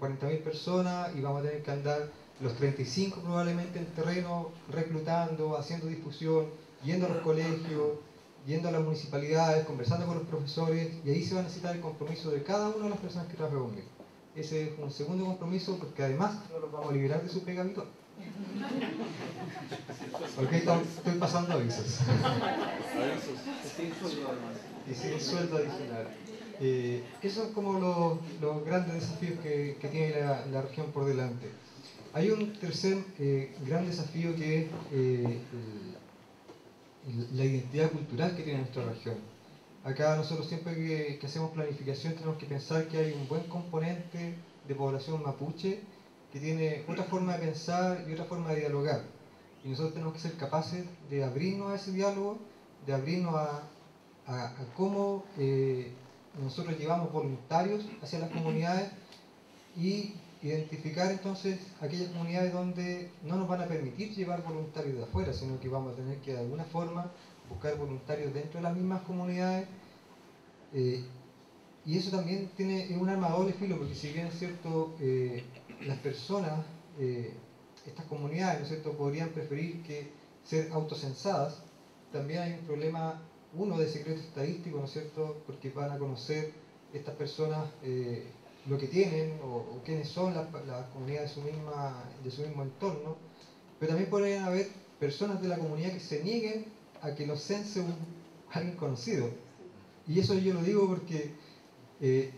40.000 personas, y vamos a tener que andar los 35 probablemente en terreno, reclutando, haciendo difusión, yendo a los colegios, yendo a las municipalidades, conversando con los profesores, y ahí se va a necesitar el compromiso de cada una de las personas que trabajan conmigo. Ese es un segundo compromiso, porque además no los vamos a liberar de su pega habitual. Ok, estoy pasando avisos. Y sin sueldo adicional. Esos son como los grandes desafíos que tiene la región por delante. Hay un tercer gran desafío, que es la identidad cultural que tiene nuestra región. Acá nosotros siempre que hacemos planificación tenemos que pensar que hay un buen componente de población mapuche que tiene otra forma de pensar y otra forma de dialogar. Y nosotros tenemos que ser capaces de abrirnos a ese diálogo, de abrirnos a cómo nosotros llevamos voluntarios hacia las comunidades, y identificar entonces aquellas comunidades donde no nos van a permitir llevar voluntarios de afuera, sino que vamos a tener que de alguna forma buscar voluntarios dentro de las mismas comunidades. Y eso también es un arma de doble filo, porque si bien es cierto, las personas, estas comunidades, ¿no es cierto?, podrían preferir ser autocensadas, también hay un problema, uno, de secreto estadístico, ¿no es cierto?, porque van a conocer estas personas lo que tienen o quiénes son las comunidades de su mismo entorno, pero también podrían haber personas de la comunidad que se nieguen a que los cense alguien conocido. Y eso yo lo digo porque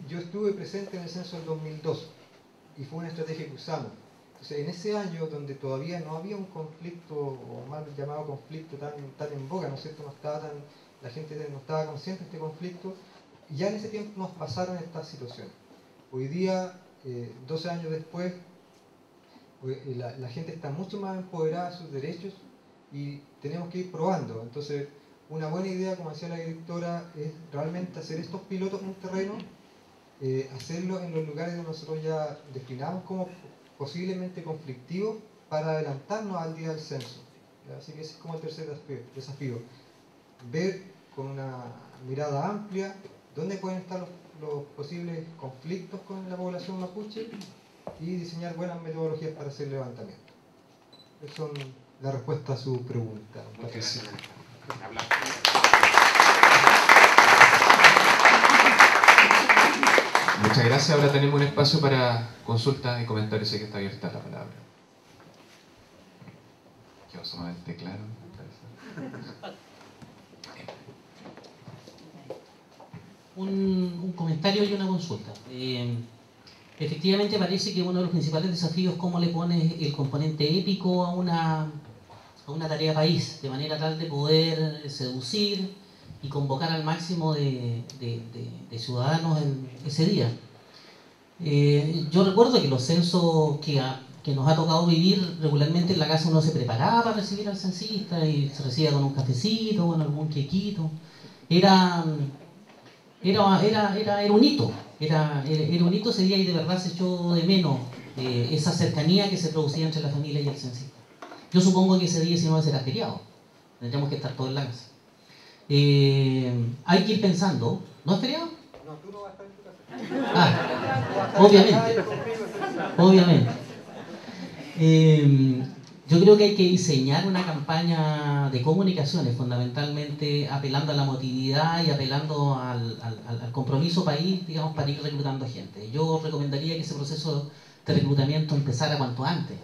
yo estuve presente en el censo del 2002 y fue una estrategia que usamos. Entonces, en ese año donde todavía no había un conflicto, o mal llamado conflicto, tan en boga, ¿no es cierto?, la gente no estaba consciente de este conflicto, y ya en ese tiempo nos pasaron estas situaciones. Hoy día, 12 años después, la gente está mucho más empoderada de sus derechos y tenemos que ir probando. Entonces, una buena idea, como decía la directora, es realmente hacer estos pilotos en terreno, hacerlo en los lugares donde nosotros ya definamos como posiblemente conflictivos, para adelantarnos al día del censo. Así que ese es como el tercer desafío. Ver con una mirada amplia dónde pueden estar los posibles conflictos con la población mapuche y diseñar buenas metodologías para hacer levantamiento. Esas son la respuesta a su pregunta. Muchas gracias. Ahora tenemos un espacio para consultas y comentarios. Sé que está abierta la palabra. Quedó sumamente claro. Un comentario y una consulta. Efectivamente parece que uno de los principales desafíos es cómo le pones el componente épico a una tarea país, de manera tal de poder seducir y convocar al máximo de ciudadanos en ese día. Yo recuerdo que los censos que nos ha tocado vivir regularmente en la casa, uno se preparaba para recibir al censista y se recibía con un cafecito, con algún quequito. Era un hito, era un hito ese día, y de verdad se echó de menos esa cercanía que se producía entre la familia y el censista. Yo supongo que ese día 19 será feriado. Tendríamos que estar todos en la casa. Hay que ir pensando. ¿No es feriado? No, tú no vas a estar en tu casa. Ah, obviamente. Yo creo que hay que diseñar una campaña de comunicaciones, fundamentalmente apelando a la motividad y apelando al compromiso país, digamos, para ir reclutando gente. Yo recomendaría que ese proceso de reclutamiento empezara cuanto antes.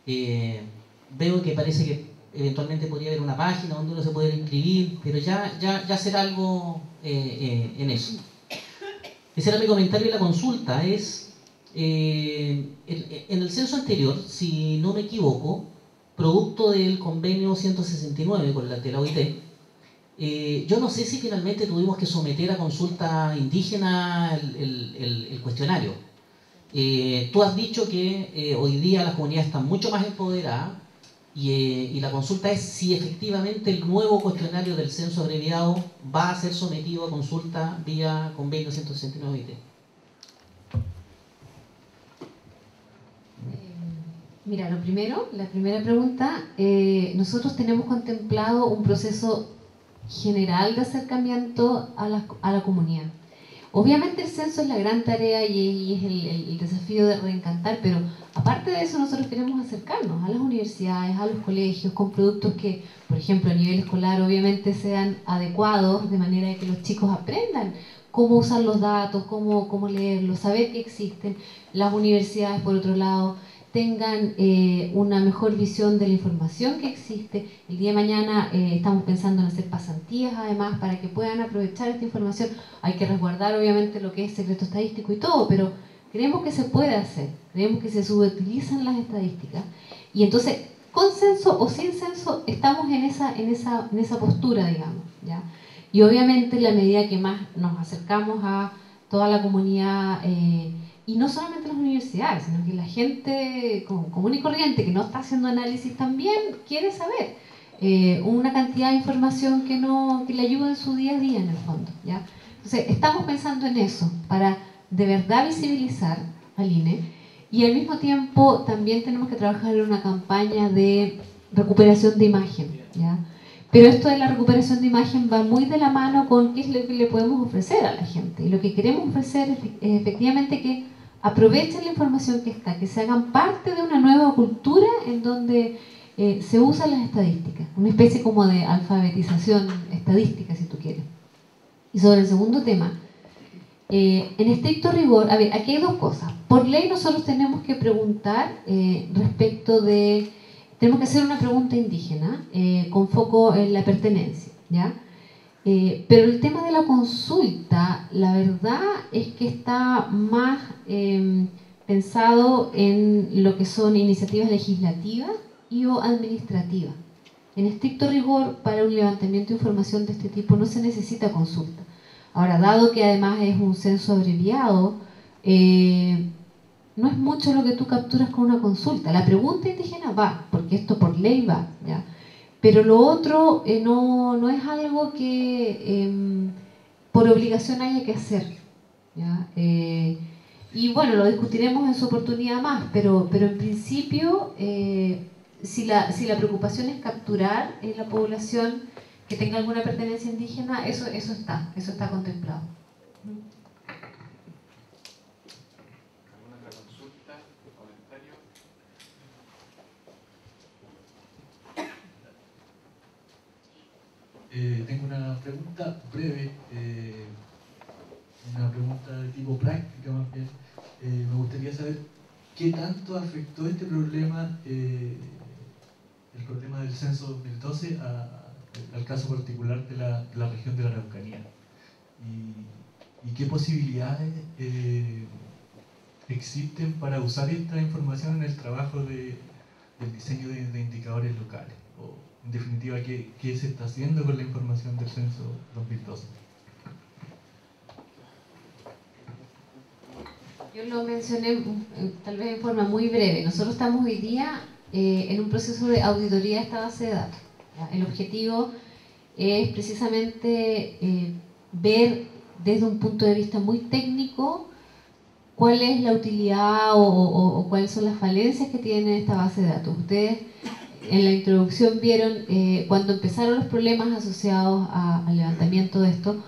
Veo que parece que eventualmente podría haber una página donde uno se puede inscribir, pero ya será algo en eso. Ese era mi comentario y la consulta es... en el censo anterior, si no me equivoco, producto del convenio 169 con de la OIT, yo no sé si finalmente tuvimos que someter a consulta indígena el cuestionario. Tú has dicho que hoy día las comunidades están mucho más empoderadas y la consulta es si efectivamente el nuevo cuestionario del censo abreviado va a ser sometido a consulta vía convenio 169 OIT. Mira, la primera pregunta, nosotros tenemos contemplado un proceso general de acercamiento a la comunidad. Obviamente el censo es la gran tarea y es el desafío de reencantar, pero aparte de eso nosotros queremos acercarnos a las universidades, a los colegios, con productos que, por ejemplo, a nivel escolar obviamente sean adecuados, de manera de que los chicos aprendan cómo usar los datos, cómo leerlos, saber que existen. Las universidades, por otro lado, tengan una mejor visión de la información que existe. El día de mañana estamos pensando en hacer pasantías además para que puedan aprovechar esta información. Hay que resguardar obviamente lo que es secreto estadístico y todo, pero creemos que se puede hacer, creemos que se subutilizan las estadísticas y entonces con censo o sin censo estamos en esa postura, digamos, ¿ya? Y obviamente en la medida que más nos acercamos a toda la comunidad, y no solamente las universidades, sino que la gente común y corriente que no está haciendo análisis también quiere saber una cantidad de información que le ayuda en su día a día en el fondo, ¿ya? Entonces estamos pensando en eso para de verdad visibilizar al INE y al mismo tiempo también tenemos que trabajar en una campaña de recuperación de imagen, ¿ya? Pero esto de la recuperación de imagen va muy de la mano con qué es lo que le podemos ofrecer a la gente. Y lo que queremos ofrecer es efectivamente que aprovechen la información que está, que se hagan parte de una nueva cultura en donde se usan las estadísticas, una especie como de alfabetización estadística, si tú quieres. Y sobre el segundo tema, en estricto rigor, a ver, aquí hay dos cosas. Por ley nosotros tenemos que preguntar respecto de... Tenemos que hacer una pregunta indígena con foco en la pertenencia, ¿ya? Pero el tema de la consulta, la verdad es que está más pensado en lo que son iniciativas legislativas y o administrativas. En estricto rigor, para un levantamiento de información de este tipo no se necesita consulta. Ahora, dado que además es un censo abreviado, no es mucho lo que tú capturas con una consulta. La pregunta indígena va, porque esto por ley va, ¿ya? Pero lo otro no es algo que por obligación haya que hacer, ¿ya? Y bueno, lo discutiremos en su oportunidad más, pero en principio, si la preocupación es capturar en la población que tenga alguna pertenencia indígena, eso está contemplado. Tengo una pregunta breve, una pregunta de tipo práctica más bien. Me gustaría saber qué tanto afectó este problema, el problema del censo 2012 al caso particular de la región de la Araucanía. Y qué posibilidades existen para usar esta información en el trabajo del diseño de indicadores locales. En definitiva, ¿qué se está haciendo con la información del censo 2012? Yo lo mencioné tal vez en forma muy breve. Nosotros estamos hoy día en un proceso de auditoría de esta base de datos. ¿Ya? El objetivo es precisamente ver desde un punto de vista muy técnico cuál es la utilidad o cuáles son las falencias que tiene esta base de datos. Ustedes en la introducción vieron, cuando empezaron los problemas asociados al levantamiento de esto,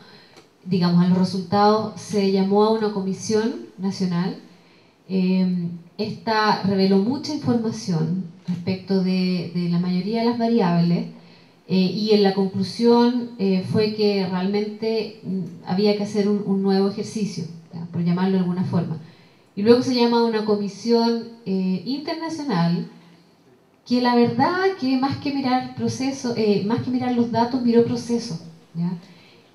digamos, a los resultados, se llamó a una comisión nacional. Esta reveló mucha información respecto de la mayoría de las variables, y en la conclusión fue que realmente había que hacer un nuevo ejercicio, ¿ya?, por llamarlo de alguna forma. Y luego se llama a una comisión internacional que la verdad que más que mirar proceso, más que mirar los datos, miró procesos, ¿ya?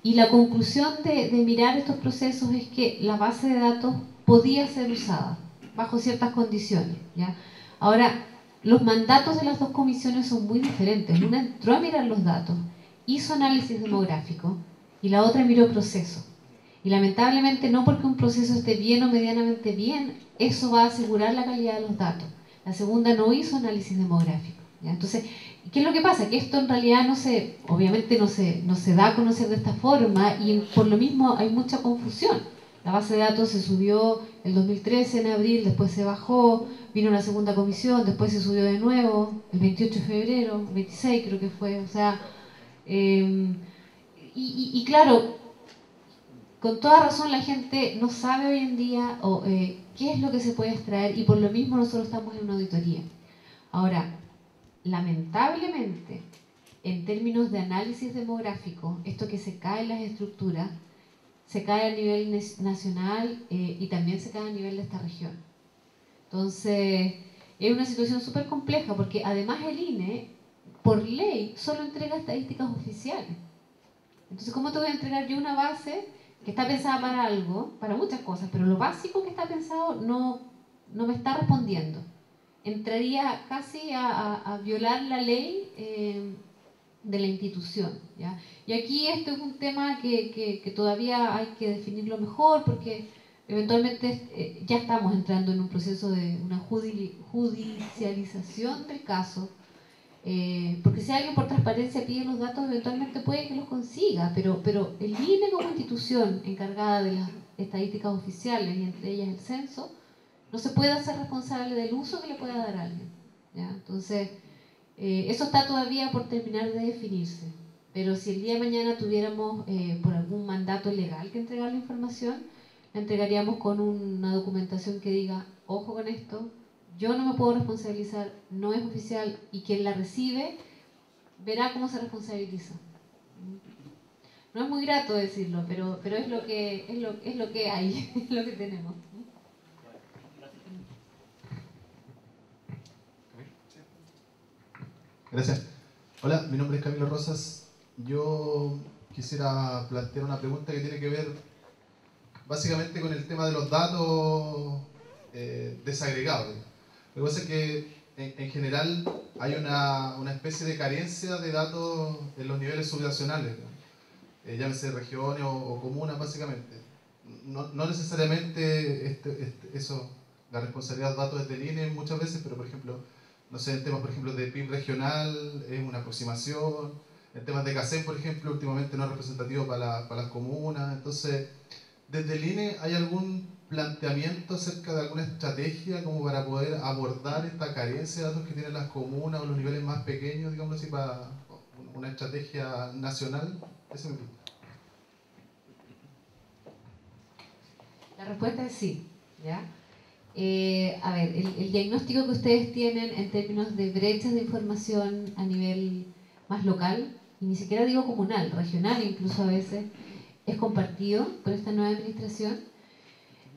Y la conclusión de mirar estos procesos es que la base de datos podía ser usada bajo ciertas condiciones, ¿ya? Ahora, los mandatos de las dos comisiones son muy diferentes. Una entró a mirar los datos, hizo análisis demográfico, y la otra miró procesos. Y lamentablemente, no porque un proceso esté bien o medianamente bien, eso va a asegurar la calidad de los datos. La segunda no hizo análisis demográfico, ¿ya? Entonces, ¿qué es lo que pasa? Que esto en realidad obviamente no se da a conocer de esta forma, y por lo mismo hay mucha confusión. La base de datos se subió el 2013 en abril, después se bajó, vino una segunda comisión, después se subió de nuevo, el 28 de febrero, el 26 creo que fue, o sea, y claro, con toda razón la gente no sabe hoy en día qué es lo que se puede extraer, y por lo mismo nosotros estamos en una auditoría. Ahora, lamentablemente, en términos de análisis demográfico, esto que se cae en las estructuras, se cae a nivel nacional, y también se cae a nivel de esta región. Entonces, es una situación súper compleja, porque además el INE, por ley, solo entrega estadísticas oficiales. Entonces, ¿cómo te voy a entregar yo una base que está pensada para algo, para muchas cosas, pero lo básico que está pensado no me está respondiendo? Entraría casi a violar la ley de la institución, ¿ya? Y aquí esto es un tema que todavía hay que definirlo mejor, porque eventualmente ya estamos entrando en un proceso de una judicialización del caso, porque si alguien por transparencia pide los datos, eventualmente puede que los consiga, pero el INE como institución encargada de las estadísticas oficiales, y entre ellas el censo, no se puede hacer responsable del uso que le pueda dar a alguien, ¿ya? Entonces, eso está todavía por terminar de definirse. Pero si el día de mañana tuviéramos por algún mandato legal que entregar la información, la entregaríamos con una documentación que diga, ojo con esto, yo no me puedo responsabilizar, no es oficial, y quien la recibe verá cómo se responsabiliza. No es muy grato decirlo, pero es lo que hay, es lo que tenemos. Gracias. Hola, mi nombre es Camilo Rosas. Yo quisiera plantear una pregunta que tiene que ver básicamente con el tema de los datos desagregados. Lo que pasa es que en general hay una especie de carencia de datos en los niveles subnacionales, llámese regiones o comunas básicamente. No necesariamente la responsabilidad de los datos es del INE muchas veces, pero por ejemplo, no sé, en temas, por ejemplo, de PIB regional es una aproximación. En temas de CACEN, por ejemplo, últimamente no es representativo para las comunas. Entonces, ¿desde el INE hay algún planteamiento acerca de alguna estrategia como para poder abordar esta carencia de datos que tienen las comunas o los niveles más pequeños, digamos así, para una estrategia nacional? Ese es mi punto. La respuesta es sí, ¿ya? A ver, el diagnóstico que ustedes tienen en términos de brechas de información a nivel más local, y ni siquiera digo comunal, regional incluso a veces, es compartido por esta nueva administración.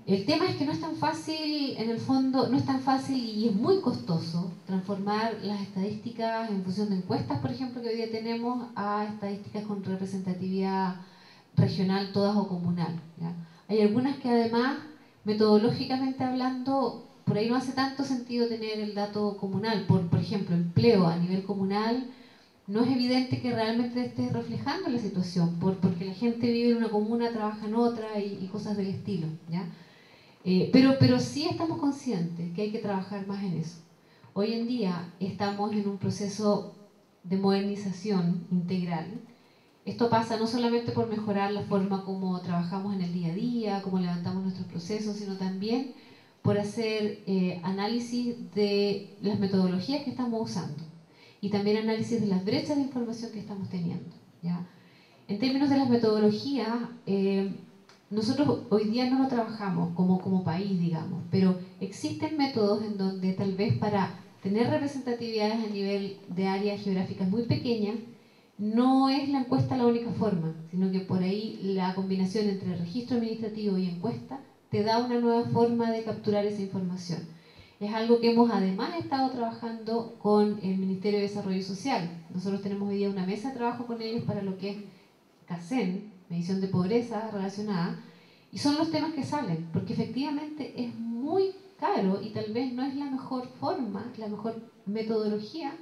El tema es que no es tan fácil, en el fondo, no es tan fácil y es muy costoso transformar las estadísticas en función de encuestas, por ejemplo, que hoy día tenemos, a estadísticas con representatividad regional, todas o comunal, ¿ya? Hay algunas que además, metodológicamente hablando, por ahí no hace tanto sentido tener el dato comunal. Por ejemplo, empleo a nivel comunal, no es evidente que realmente esté reflejando la situación, porque la gente vive en una comuna, trabaja en otra y cosas del estilo, ¿ya? Pero sí estamos conscientes que hay que trabajar más en eso. Hoy en día estamos en un proceso de modernización integral. Esto pasa no solamente por mejorar la forma como trabajamos en el día a día, cómo levantamos nuestros procesos, sino también por hacer análisis de las metodologías que estamos usando. y también análisis de las brechas de información que estamos teniendo, ¿ya? En términos de las metodologías, nosotros hoy día no lo trabajamos como país, digamos, pero existen métodos en donde tal vez para tener representatividades a nivel de áreas geográficas muy pequeñas, no es la encuesta la única forma, sino que por ahí la combinación entre registro administrativo y encuesta te da una nueva forma de capturar esa información. Es algo que hemos además estado trabajando con el Ministerio de Desarrollo Social. Nosotros tenemos hoy día una mesa de trabajo con ellos para lo que es CACEN, medición de pobreza relacionada, y son los temas que salen, porque efectivamente es muy caro y tal vez no es la mejor forma, la mejor metodología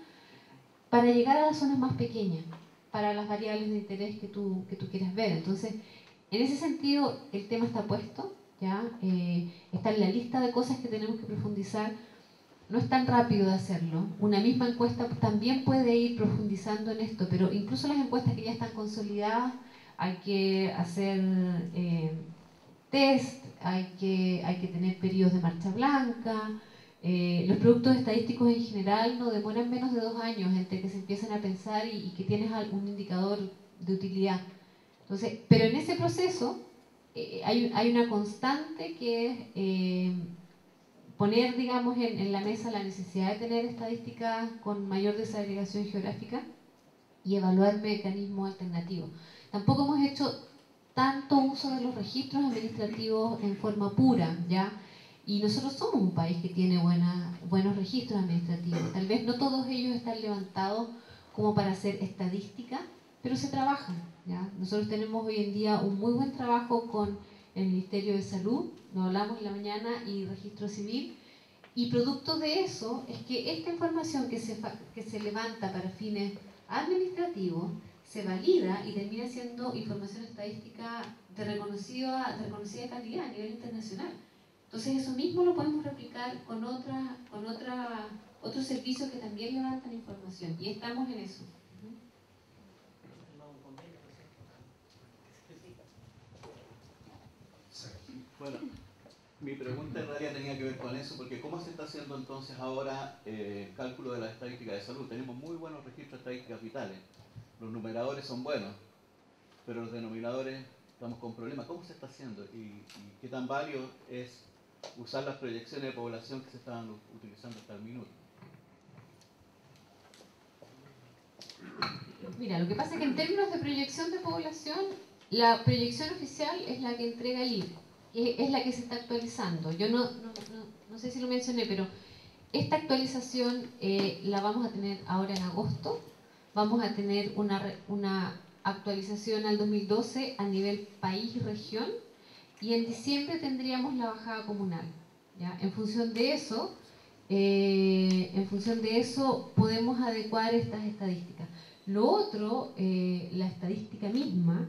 para llegar a las zonas más pequeñas, para las variables de interés que tú quieras ver. Entonces, en ese sentido, el tema está puesto, ¿ya? Está en la lista de cosas que tenemos que profundizar. No es tan rápido de hacerlo. Una misma encuesta también puede ir profundizando en esto, pero incluso las encuestas que ya están consolidadas, hay que hacer test, hay que tener periodos de marcha blanca. Los productos estadísticos en general no demoran menos de 2 años entre que se empiezan a pensar y que tienes algún indicador de utilidad. Entonces, pero en ese proceso hay una constante que es poner, digamos, en la mesa la necesidad de tener estadísticas con mayor desagregación geográfica y evaluar mecanismos alternativos. Tampoco hemos hecho tanto uso de los registros administrativos en forma pura, ¿ya? Y nosotros somos un país que tiene buenos registros administrativos. Tal vez no todos ellos están levantados como para hacer estadística, pero se trabajan, ¿ya? Nosotros tenemos hoy en día un muy buen trabajo con el Ministerio de Salud, lo hablamos en la mañana, y Registro Civil, y producto de eso es que esta información que se levanta para fines administrativos se valida y termina siendo información estadística de reconocida calidad a nivel internacional. Entonces eso mismo lo podemos replicar con otros servicios que también levantan información, y estamos en eso. Bueno, mi pregunta en realidad tenía que ver con eso, porque ¿cómo se está haciendo entonces ahora el cálculo de las estadísticas de salud? Tenemos muy buenos registros de estadísticas vitales, los numeradores son buenos, pero los denominadores estamos con problemas. ¿Cómo se está haciendo y qué tan válido es usar las proyecciones de población que se estaban utilizando hasta el minuto? Mira, lo que pasa es que en términos de proyección de población, la proyección oficial es la que entrega el INE, es la que se está actualizando. Yo no sé si lo mencioné, pero esta actualización la vamos a tener ahora en agosto. Vamos a tener una actualización al 2012 a nivel país y región, y en diciembre tendríamos la bajada comunal, ¿ya? En función de eso podemos adecuar estas estadísticas. Lo otro, la estadística misma,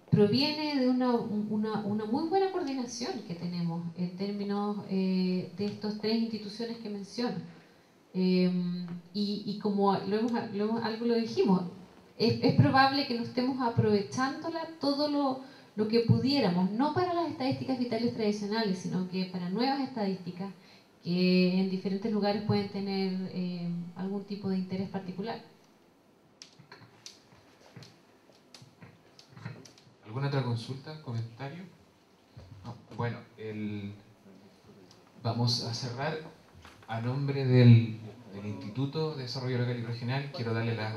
proviene de una muy buena coordinación que tenemos en términos de estas 3 instituciones que menciono. Y como algo lo dijimos, es probable que no estemos aprovechándola todo lo que pudiéramos, no para las estadísticas vitales tradicionales, sino que para nuevas estadísticas que en diferentes lugares pueden tener algún tipo de interés particular. ¿Alguna otra consulta, comentario? No. Bueno, vamos a cerrar. A nombre del Instituto de Desarrollo Local y Regional, quiero darle la...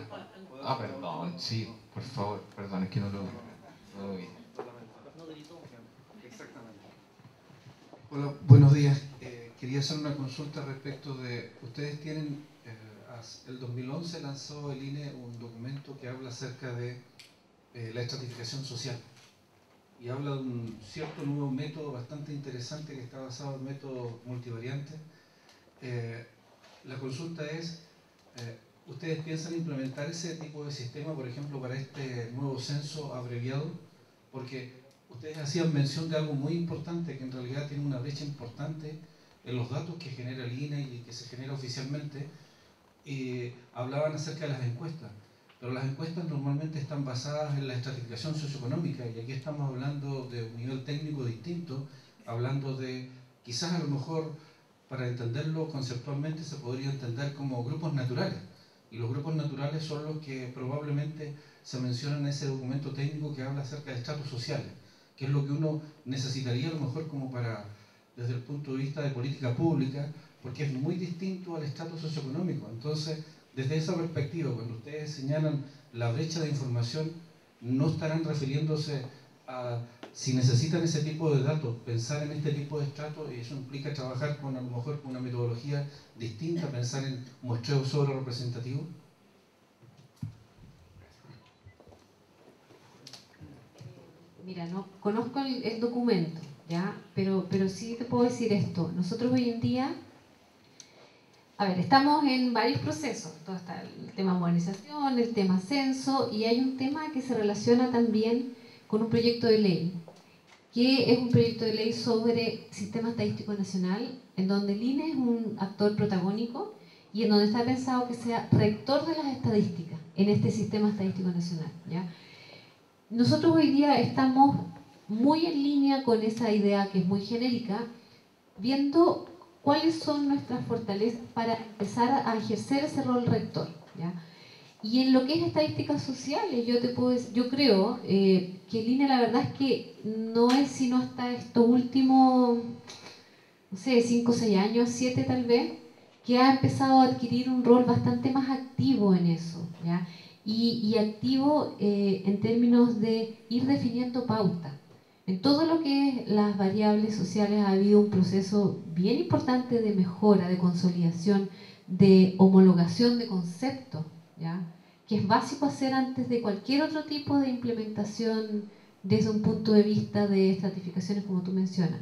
perdón, sí, por favor, perdón, es que no lo vi. Hola, buenos días. Quería hacer una consulta respecto de... Ustedes tienen... el 2011 lanzó el INE un documento que habla acerca de la estratificación social. Y habla de un cierto nuevo método bastante interesante que está basado en métodos multivariantes. La consulta es, ¿ustedes piensan implementar ese tipo de sistema, por ejemplo, para este nuevo censo abreviado? Porque ustedes hacían mención de algo muy importante, que en realidad tiene una brecha importante en los datos que genera el INE y que se genera oficialmente. Hablaban acerca de las encuestas, pero las encuestas normalmente están basadas en la estratificación socioeconómica, y aquí estamos hablando de un nivel técnico distinto, hablando de quizás a lo mejor para entenderlo conceptualmente, se podría entender como grupos naturales. Y los grupos naturales son los que probablemente se mencionan en ese documento técnico que habla acerca de estratos sociales, que es lo que uno necesitaría a lo mejor como para, desde el punto de vista de política pública, porque es muy distinto al estrato socioeconómico. Entonces, desde esa perspectiva, cuando ustedes señalan la brecha de información, no estarán refiriéndose a si necesitan ese tipo de datos, pensar en este tipo de estratos, y eso implica trabajar con a lo mejor con una metodología distinta, pensar en muestreo sobre representativo. Mira, no conozco el documento, ¿ya? Pero sí te puedo decir esto. Nosotros hoy en día, a ver, estamos en varios procesos. Todo está el tema modernización, el tema censo, y hay un tema que se relaciona también con un proyecto de ley, que es un proyecto de ley sobre Sistema Estadístico Nacional, en donde el INE es un actor protagónico y en donde está pensado que sea rector de las estadísticas en este Sistema Estadístico Nacional, ¿ya? Nosotros hoy día estamos muy en línea con esa idea que es muy genérica, viendo cuáles son nuestras fortalezas para empezar a ejercer ese rol rector, ¿ya? Y en lo que es estadísticas sociales, yo creo que el INE la verdad es que no es sino hasta estos últimos, no sé, 5 o 6 años, 7 tal vez, que ha empezado a adquirir un rol bastante más activo en eso, ¿ya? Y activo en términos de ir definiendo pautas. En todo lo que es las variables sociales ha habido un proceso bien importante de mejora, de consolidación, de homologación de conceptos, ¿ya? Que es básico hacer antes de cualquier otro tipo de implementación desde un punto de vista de estratificaciones como tú mencionas.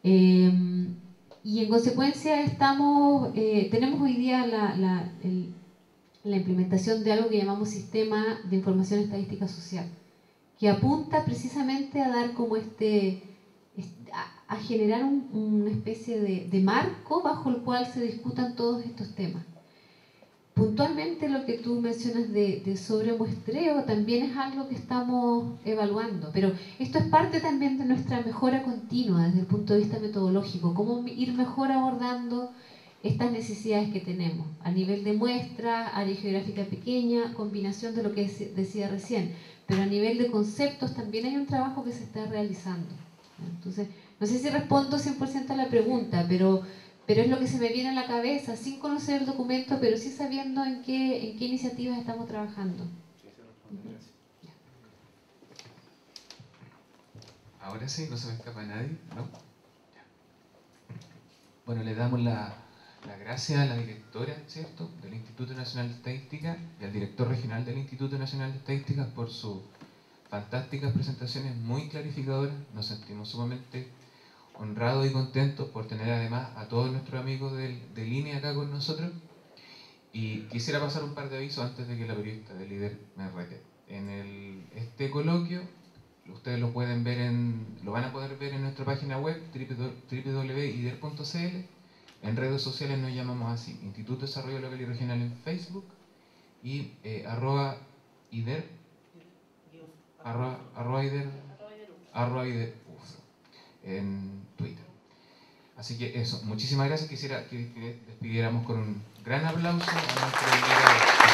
Y en consecuencia tenemos hoy día la implementación de algo que llamamos Sistema de Información Estadística Social, que apunta precisamente a dar como a generar una especie de marco bajo el cual se discutan todos estos temas. Puntualmente lo que tú mencionas de sobremuestreo también es algo que estamos evaluando, pero esto es parte también de nuestra mejora continua desde el punto de vista metodológico, cómo ir mejor abordando estas necesidades que tenemos a nivel de muestra, área geográfica pequeña, combinación de lo que decía recién, pero a nivel de conceptos también hay un trabajo que se está realizando. Entonces, no sé si respondo 100% a la pregunta, pero es lo que se me viene a la cabeza, sin conocer el documento, pero sí sabiendo en qué iniciativas estamos trabajando. Ahora sí, no se me escapa nadie, ¿no? Ya. Bueno, le damos la gracias a la directora, ¿cierto?, del Instituto Nacional de Estadística y al director regional del Instituto Nacional de Estadística por sus fantásticas presentaciones muy clarificadoras. Nos sentimos sumamente honrados y contentos por tener además a todos nuestros amigos del INE acá con nosotros. Y quisiera pasar un par de avisos antes de que la periodista del líder me rete. Este coloquio ustedes lo van a poder ver en nuestra página web www.ider.cl. En redes sociales nos llamamos así, Instituto de Desarrollo Local y Regional en Facebook y @ider en Twitter. Así que eso, muchísimas gracias. Quisiera que despidiéramos con un gran aplauso a nuestro invitado.